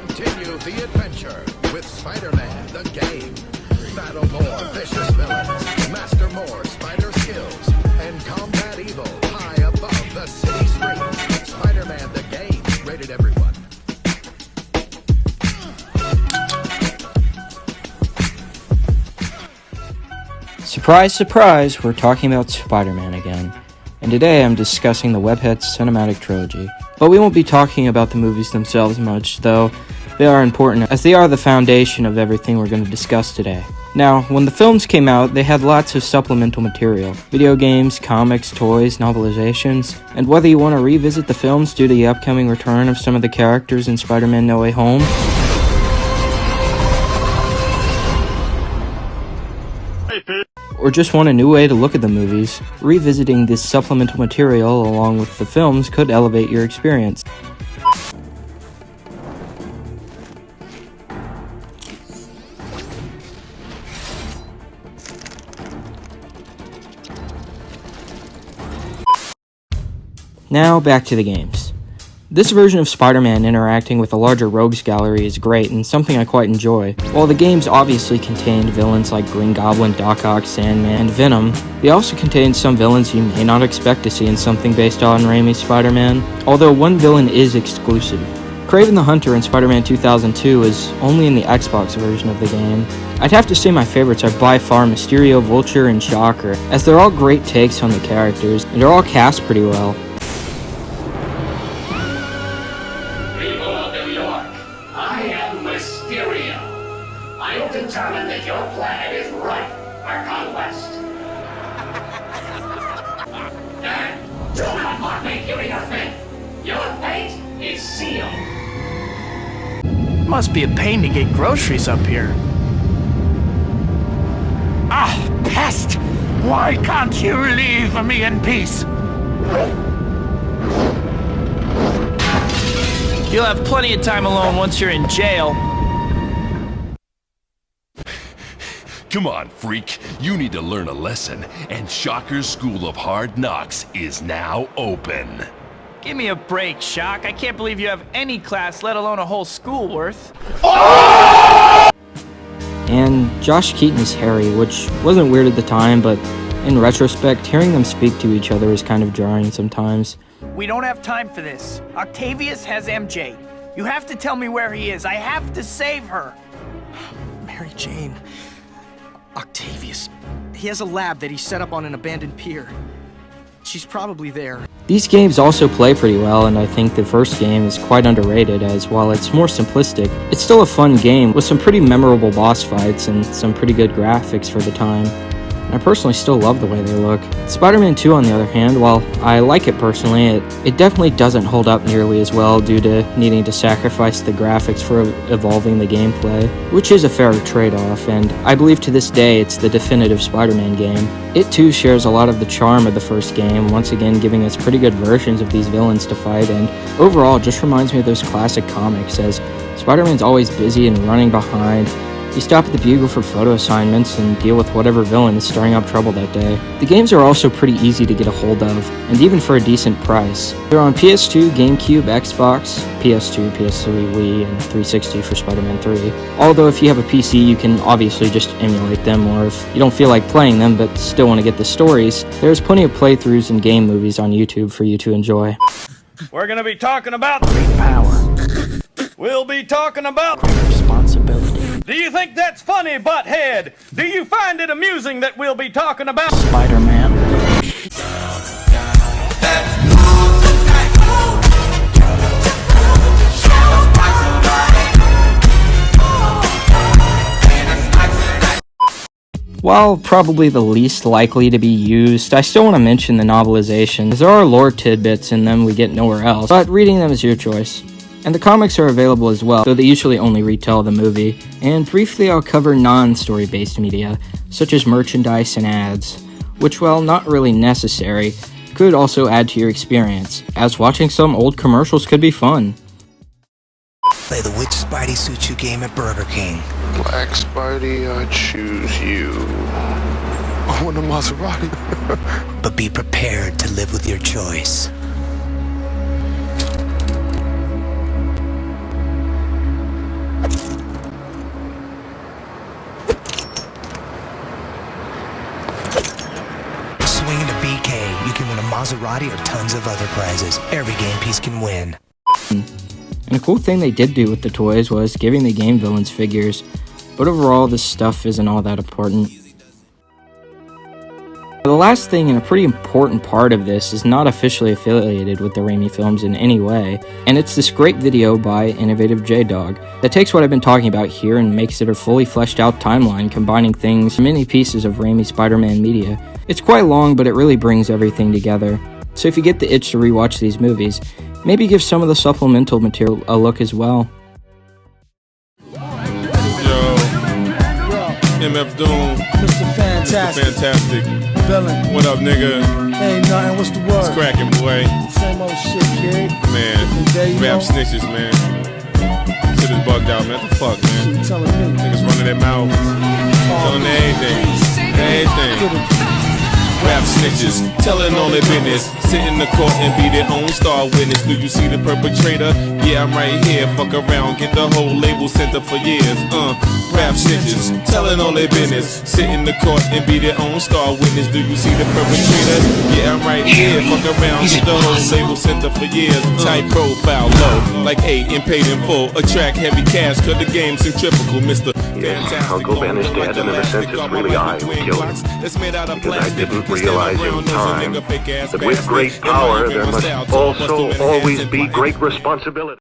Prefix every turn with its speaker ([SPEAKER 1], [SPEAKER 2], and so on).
[SPEAKER 1] Continue the adventure with Spider-Man the game. Battle more vicious villains, master more spider skills, and combat evil high above the city streets. Spider-Man the game, rated everyone.
[SPEAKER 2] Surprise, surprise, we're talking about Spider-Man again. And today I'm discussing the Webhead Cinematic Trilogy. But we won't be talking about the movies themselves much, though they are important as they are the foundation of everything we're going to discuss today. Now, when the films came out, they had lots of supplemental material. Video games, comics, toys, novelizations, and whether you want to revisit the films due to the upcoming return of some of the characters in Spider-Man No Way Home, or just want a new way to look at the movies, revisiting this supplemental material along with the films could elevate your experience. Now, back to the games. This version of Spider-Man interacting with a larger rogues gallery is great and something I quite enjoy. While the games obviously contained villains like Green Goblin, Doc Ock, Sandman, and Venom, they also contained some villains you may not expect to see in something based on Raimi's Spider-Man, although one villain is exclusive. Kraven the Hunter in Spider-Man 2002 is only in the Xbox version of the game. I'd have to say my favorites are by far Mysterio, Vulture, and Shocker, as they're all great takes on the characters, and they're all cast pretty well.
[SPEAKER 3] I am determined that your plan is ripe for conquest. And do not mock me during your fate. Your fate is sealed.
[SPEAKER 4] Must be a pain to get groceries up here.
[SPEAKER 5] Ah, pest! Why can't you leave me in peace?
[SPEAKER 4] You'll have plenty of time alone once you're in jail.
[SPEAKER 6] Come on, freak. You need to learn a lesson, and Shocker's School of Hard Knocks is now open.
[SPEAKER 4] Give me a break, Shock. I can't believe you have any class, let alone a whole school worth.
[SPEAKER 2] And Josh Keaton is Harry, which wasn't weird at the time, but in retrospect, hearing them speak to each other is kind of jarring sometimes.
[SPEAKER 4] We don't have time for this. Octavius has MJ. You have to tell me where he is. I have to save her.
[SPEAKER 7] Mary Jane. Octavius. He has a lab that he set up on an abandoned pier. She's probably there.
[SPEAKER 2] These games also play pretty well, and I think the first game is quite underrated, as while it's more simplistic, it's still a fun game with some pretty memorable boss fights and some pretty good graphics for the time. And I personally still love the way they look. Spider-Man 2, on the other hand, while I like it personally, it definitely doesn't hold up nearly as well due to needing to sacrifice the graphics for evolving the gameplay, which is a fair trade-off, and I believe to this day it's the definitive Spider-Man game. It too shares a lot of the charm of the first game, once again giving us pretty good versions of these villains to fight, and overall just reminds me of those classic comics, as Spider-Man's always busy and running behind. You stop at the Bugle for photo assignments and deal with whatever villain is stirring up trouble that day. The games are also pretty easy to get a hold of, and even for a decent price. They're on PS2, GameCube, Xbox, PS2, PS3, Wii, and 360 for Spider-Man 3. Although if you have a PC, you can obviously just emulate them, or if you don't feel like playing them but still want to get the stories, there's plenty of playthroughs and game movies on YouTube for you to enjoy.
[SPEAKER 8] We're gonna be talking about
[SPEAKER 7] Great power.
[SPEAKER 8] We'll be talking about
[SPEAKER 7] Responsibility.
[SPEAKER 8] Do you think that's funny, butthead? Do you find it amusing that we'll be talking about
[SPEAKER 7] Spider-Man.
[SPEAKER 2] While probably the least likely to be used, I still want to mention the novelizations. There are lore tidbits in them we get nowhere else, but reading them is your choice. And the comics are available as well, though they usually only retell the movie. And briefly I'll cover non-story based media, such as merchandise and ads, which, while not really necessary, could also add to your experience, as watching some old commercials could be fun.
[SPEAKER 9] Play the Which Spidey Suits You game at Burger King.
[SPEAKER 10] Black Spidey, I choose you. I want a Maserati.
[SPEAKER 9] But be prepared to live with your choice. Maserati or tons of other prizes. Every game piece can win.
[SPEAKER 2] And a cool thing they did do with the toys was giving the game villains figures, but overall this stuff isn't all that important. The last thing, and a pretty important part of this, is not officially affiliated with the Raimi films in any way, and it's this great video by Innovative J-Dog that takes what I've been talking about here and makes it a fully fleshed out timeline combining things from many pieces of Raimi Spider-Man media. It's quite long, but it really brings everything together. So if you get the itch to rewatch these movies, maybe give some of the supplemental material a look as well.
[SPEAKER 11] MF Doom,
[SPEAKER 12] Mr. Fantastic,
[SPEAKER 11] Mr. Fantastic.
[SPEAKER 12] Villain.
[SPEAKER 11] What up, nigga?
[SPEAKER 12] Ain't nothing, what's the word?
[SPEAKER 11] It's cracking, boy.
[SPEAKER 12] Same old shit, kid.
[SPEAKER 11] Man,
[SPEAKER 12] Day,
[SPEAKER 11] rap snitches, man. Shit is bugged out, man. What the fuck, man?
[SPEAKER 12] Shit telling me.
[SPEAKER 11] Niggas running their mouth, telling everything, everything. Rap snitches, telling all their business. Sit in the court and be their own star witness. Do you see the perpetrator? Yeah, I'm right here. Fuck around, get the whole label sent up for years. Rap snitches, telling all their business. Sit in the court and be their own star witness. Do you see the perpetrator? Yeah, I'm right here. Fuck around, get the whole label sent up for years. Tight profile, low, like 8 and paid in full. Attract heavy cash, cause the game's centrifugal, Mr.
[SPEAKER 13] Yes, Uncle Ben is dead, and in a sense it's really I who killed him. Because I didn't realize in time that with great power there must also always be great responsibility.